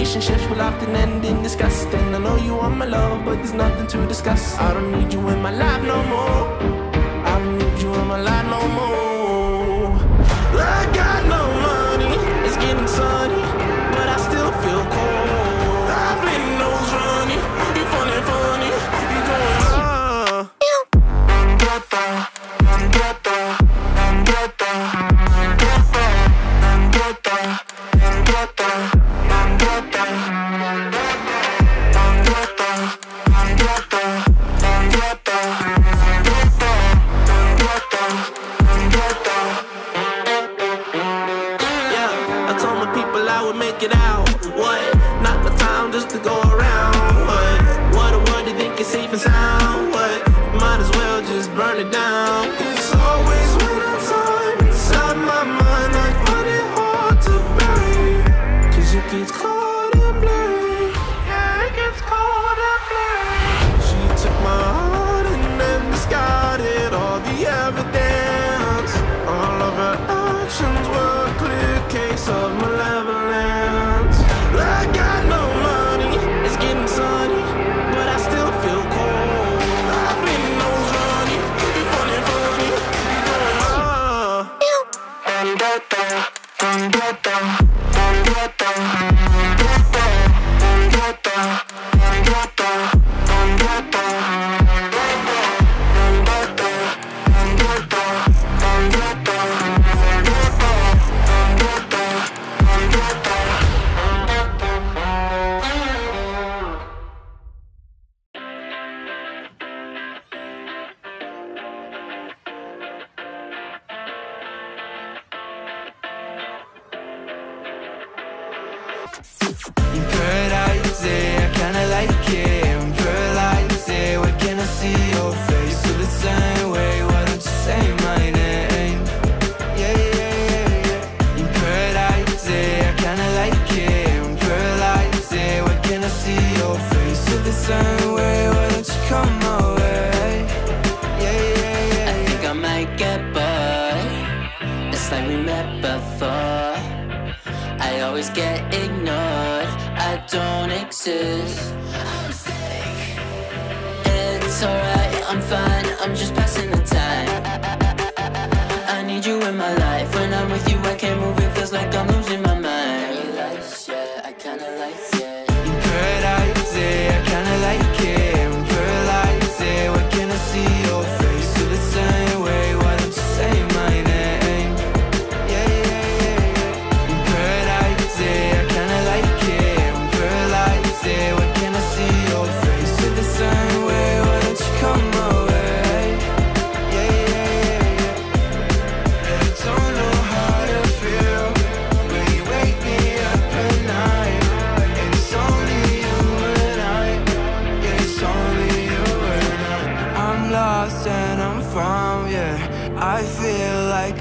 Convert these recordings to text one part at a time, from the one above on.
relationships will often end in disgust. And I know you want my love, but there's nothing to discuss. I don't need you in my life no more. I don't need you in my life no more. I got no money, it's getting sunny, but I still feel cold. I've been nose running, you funny, funny, you going it out. What? Not the time just to go around. What a word you think is safe and sound. What? Might as well just burn it down. It's always winter time inside my mind. I find it hard to bury, 'cause it gets cold and blurry. Yeah, it gets cold and blurry. She took my heart and then discarded all the evidence. All of her actions were a clear case of malevolence. I got no money, it's getting sunny, but I still feel cold. I've been nose running, you funny, funny, you going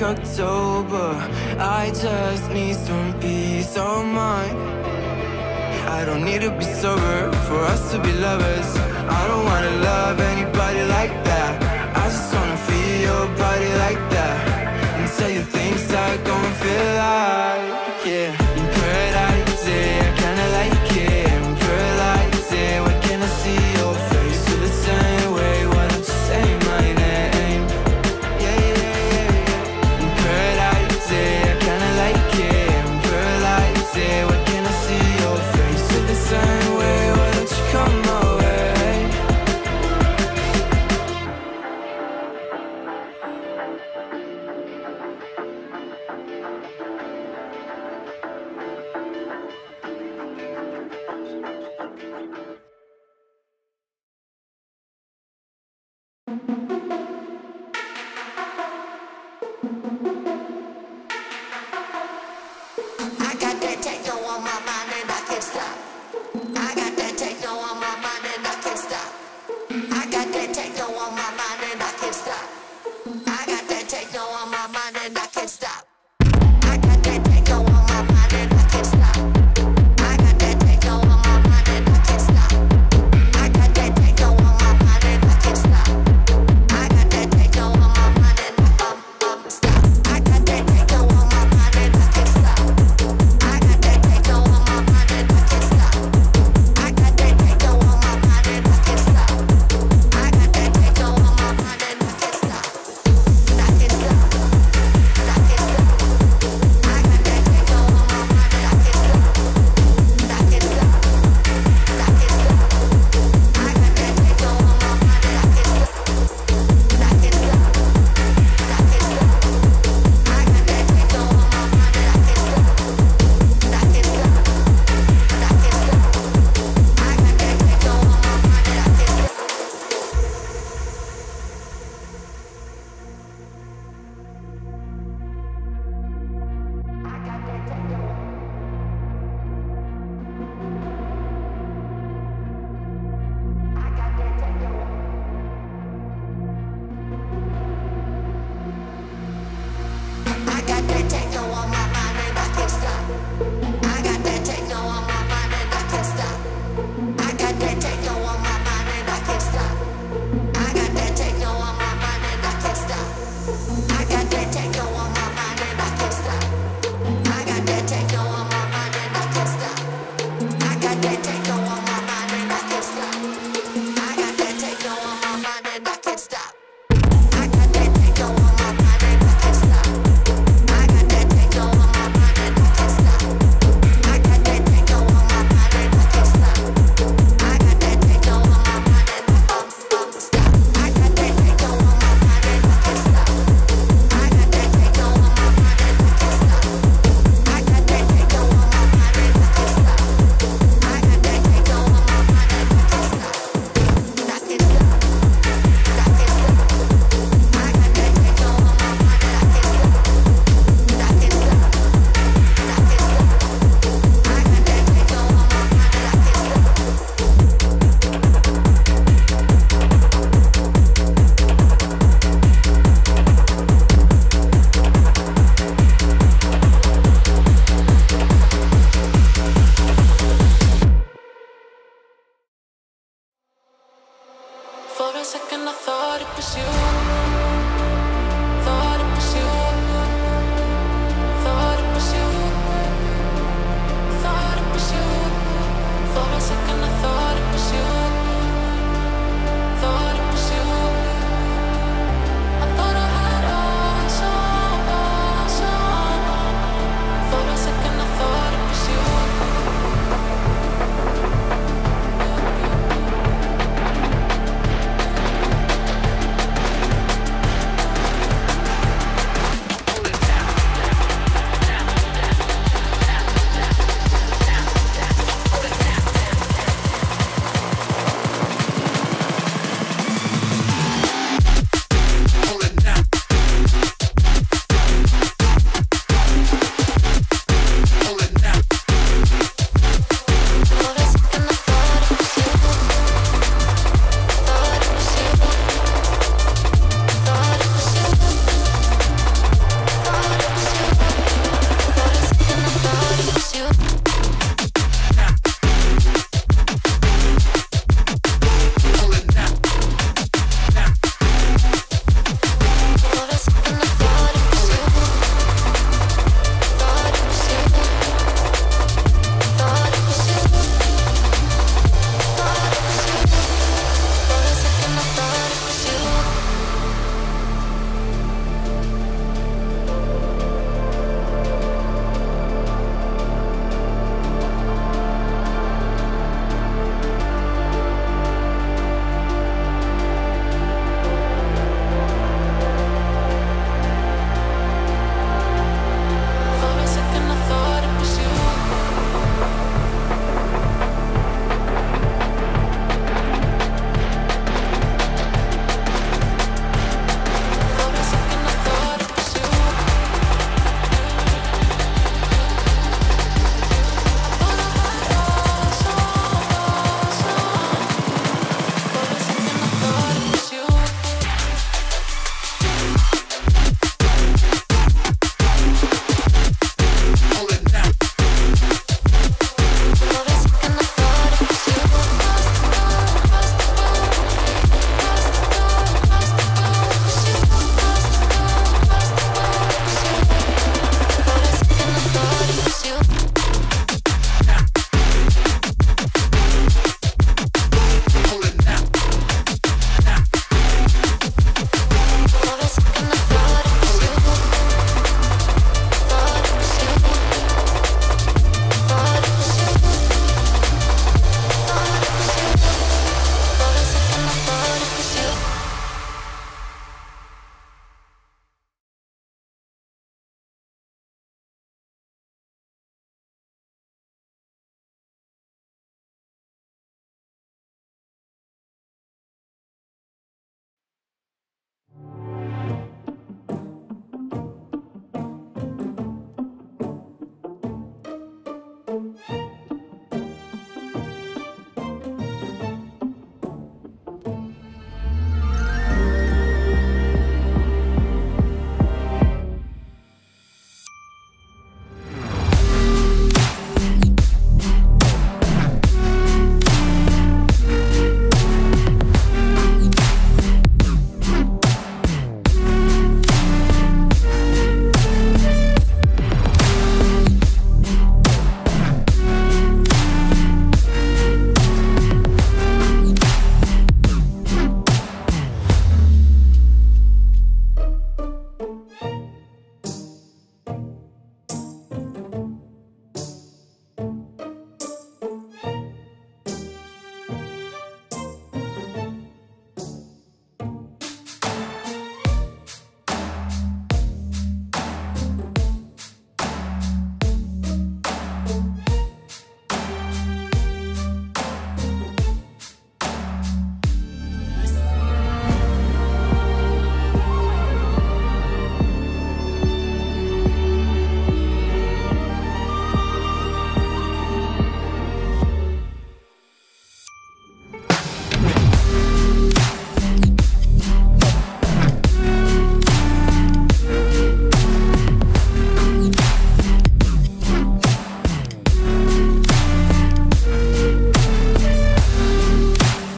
October, I just need some peace of mind. I don't need to be sober for us to be lovers. I don't wanna love anybody like that. I just wanna feel your body like that, and tell you things that gon' feel like, yeah. In paradise, yeah, I kinda like it. In paradise, yeah, when can I see your face? Feel the same way, why don't you say my name? Stop. and I thought it was you.